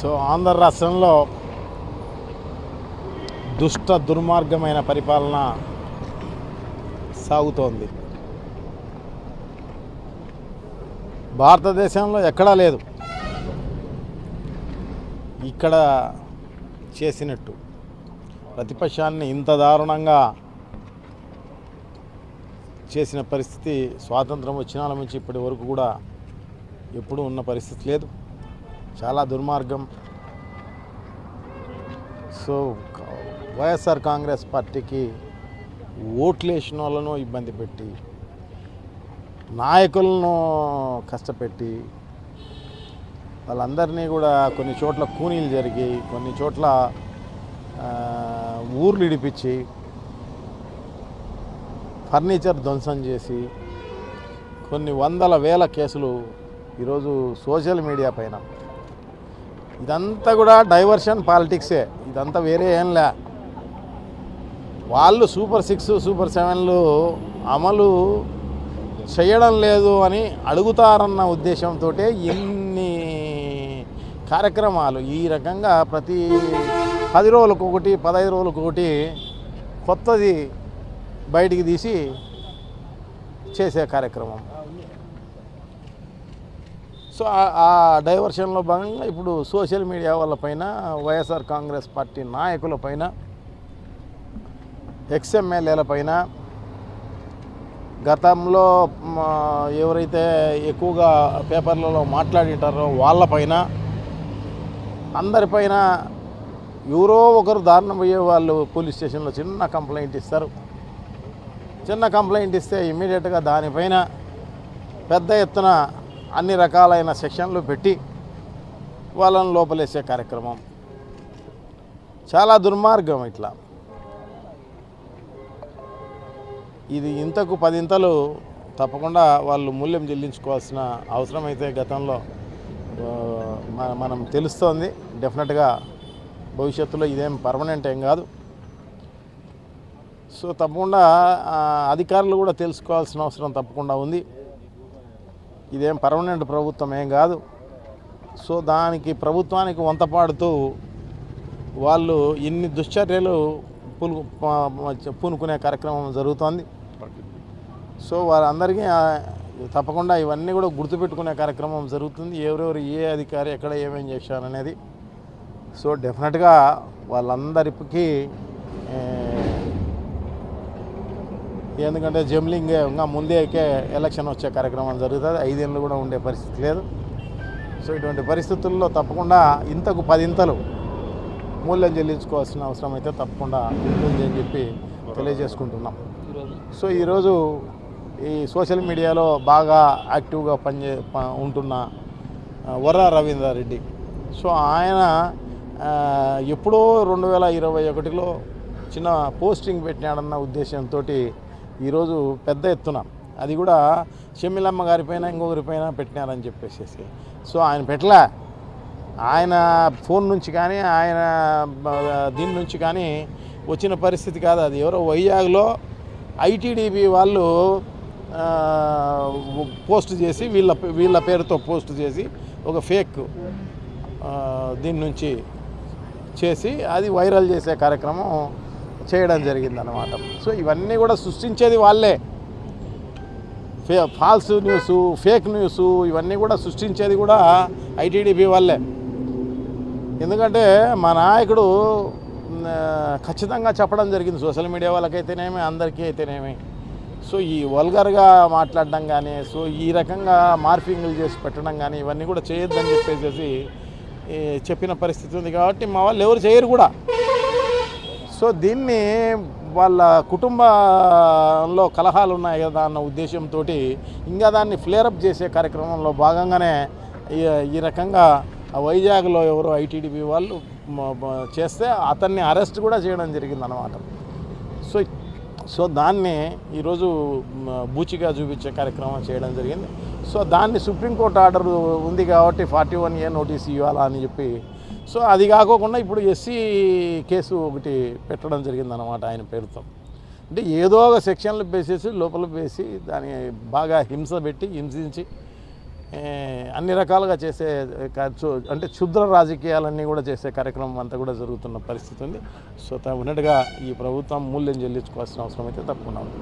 So Andhra రాష్ట్రంలో దుష్ట దుర్మార్గమైన పరిపాలన సాగుతోంది. భారతదేశంలో ఎక్కడా లేదు ఇక్కడ చేసినట్టు. ప్రతిపక్షాన్ని ఇంత దారుణంగా చేసిన పరిస్థితి స్వాతంత్రం వచ్చినాల నుంచి ఇప్పటి వరకు కూడా ఎప్పుడూ ఉన్న పరిస్థితి లేదు. చాలా దుర్మార్గం. సో వైఎస్ఆర్ కాంగ్రెస్ పార్టీకి ఓట్లు వేసిన వాళ్ళను ఇబ్బంది పెట్టి, నాయకులను కష్టపెట్టి, వాళ్ళందరినీ కూడా కొన్ని చోట్ల కూనీలు జరిగి, కొన్ని చోట్ల ఊర్లు ఇడిపించి, ఫర్నిచర్ ధ్వంసం చేసి, కొన్ని వందల వేల కేసులు ఈరోజు సోషల్ మీడియా పైన. ఇదంతా కూడా డైవర్షన్ పాలిటిక్సే, ఇదంతా వేరే ఏం లే. వాళ్ళు సూపర్ 6 సూపర్ 7లు అమలు చేయడం లేదు అని అడుగుతారన్న ఉద్దేశంతో ఇన్ని కార్యక్రమాలు ఈ రకంగా ప్రతి 10 రోజులకు ఒకటి 15 రోజులకు ఒకటి కొత్తది బయటికి తీసి చేసే కార్యక్రమం. సో ఆ డైవర్షన్లో భాగంగా ఇప్పుడు సోషల్ మీడియా వాళ్ళపైన, వైఎస్ఆర్ కాంగ్రెస్ పార్టీ నాయకులపైన, ఎక్స్ఎమ్మెల్యేలపైన, గతంలో ఎవరైతే ఎక్కువగా పేపర్లలో మాట్లాడింటారో వాళ్ళపైన, అందరిపైన ఎవరో ఒకరు దారుణం పోయే వాళ్ళు పోలీస్ స్టేషన్లో చిన్న కంప్లైంట్ ఇస్తారు. చిన్న కంప్లైంట్ ఇస్తే ఇమ్మీడియట్గా దానిపైన పెద్ద ఎత్తున అన్ని రకాలైన సెక్షన్లు పెట్టి వాళ్ళని లోపలేసే కార్యక్రమం. చాలా దుర్మార్గం. ఇట్లా ఇది ఇంతకు 10 ఇంతలు తప్పకుండా వాళ్ళు మూల్యం చెల్లించుకోవాల్సిన అవసరం అయితే గతంలో మనం తెలుస్తోంది. డెఫినెట్గా భవిష్యత్తులో ఇదేం పర్మనెంట్ ఏం కాదు. సో తప్పకుండా అధికారులు కూడా తెలుసుకోవాల్సిన అవసరం తప్పకుండా ఉంది. ఇదేం పర్మనెంట్ ప్రభుత్వం ఏం కాదు. సో దానికి ప్రభుత్వానికి వంతపాడుతూ వాళ్ళు ఇన్ని దుశ్చర్యలు పూనుకునే కార్యక్రమం జరుగుతోంది. సో వారందరికీ తప్పకుండా ఇవన్నీ కూడా గుర్తుపెట్టుకునే కార్యక్రమం జరుగుతుంది. ఎవరెవరు ఏ అధికారి ఎక్కడ ఏమేం చేశారనేది. సో డెఫినెట్గా వాళ్ళందరికీ, ఎందుకంటే జంబ్లింగ్ ఇంకా ముందేకే ఎలక్షన్ వచ్చే కార్యక్రమం జరుగుతుంది. 5 ఏళ్ళు కూడా ఉండే పరిస్థితి లేదు. సో ఇటువంటి పరిస్థితుల్లో తప్పకుండా ఇంతకు 10 ఇంతలు మూల్యం చెల్లించుకోవాల్సిన అవసరం అయితే తప్పకుండా ఉంటుంది అని చెప్పి తెలియజేసుకుంటున్నాం. సో ఈరోజు ఈ సోషల్ మీడియాలో బాగా యాక్టివ్గా ఉంటున్న వర్రా రవీందర్ రెడ్డి. సో ఆయన ఎప్పుడో 2021లో చిన్న పోస్టింగ్ పెట్టినాడన్న ఉద్దేశంతో ఈరోజు పెద్ద ఎత్తున, అది కూడా షమ్మిలమ్మ గారిపైన ఇంకొకరిపైన పెట్టినారని చెప్పేసి. సో ఆయన పెట్టలే. ఆయన ఫోన్ నుంచి కానీ ఆయన దీని నుంచి కానీ వచ్చిన పరిస్థితి కాదు. అది ఎవరో వైజాగ్లో ఐటీడీపీ వాళ్ళు పోస్ట్ చేసి వీళ్ళ పేరుతో పోస్ట్ చేసి ఒక ఫేక్ దీని నుంచి చేసి అది వైరల్ చేసే కార్యక్రమం చేయడం జరిగిందన్నమాట. సో ఇవన్నీ కూడా సృష్టించేది వాళ్ళే. ఫాల్స్ న్యూస్, ఫేక్ న్యూస్ ఇవన్నీ కూడా సృష్టించేది కూడా ఐటీడీపీ వాళ్ళే. ఎందుకంటే మా నాయకుడు ఖచ్చితంగా చెప్పడం జరిగింది, సోషల్ మీడియా వాళ్ళకైతేనేమి అందరికీ అయితేనేమి. సో ఈ వల్గర్గా మాట్లాడడం కానీ, సో ఈ రకంగా మార్ఫింగ్లు చేసి పెట్టడం కానీ ఇవన్నీ కూడా చేయొద్దని చెప్పేసి చెప్పిన పరిస్థితి ఉంది. కాబట్టి మా వాళ్ళు ఎవరు చేయరు కూడా. సో దీన్ని వాళ్ళ కుటుంబంలో కలహాలు ఉన్నాయి కదా అన్న ఉద్దేశంతో ఇంకా దాన్ని ఫ్లేరప్ చేసే కార్యక్రమంలో భాగంగానే ఈ రకంగా వైజాగ్లో ఎవరో ఐటీడీపీ వాళ్ళు చేస్తే అతన్ని అరెస్ట్ కూడా చేయడం జరిగిందన్నమాట. సో దాన్ని ఈరోజు బూచిగా చూపించే కార్యక్రమం చేయడం జరిగింది. సో దాన్ని సుప్రీంకోర్టు ఆర్డర్ ఉంది కాబట్టి 41A నోటీస్ ఇవ్వాలా అని చెప్పి. సో అది కాకోకుండా ఇప్పుడు ఎస్సీ కేసు ఒకటి పెట్టడం జరిగిందన్నమాట ఆయన పేరుతో. అంటే ఏదో ఒక సెక్షన్లు వేసేసి లోపల వేసి దాన్ని బాగా హింసించి అన్ని రకాలుగా చేసే అంటే క్షుద్ర రాజకీయాలన్నీ కూడా చేసే కార్యక్రమం అంతా కూడా జరుగుతున్న పరిస్థితి ఉంది. సో ఉన్నట్టుగా ఈ ప్రభుత్వం మూల్యం చెల్లించుకోవాల్సిన అవసరం అయితే తప్పకుండా ఉంది.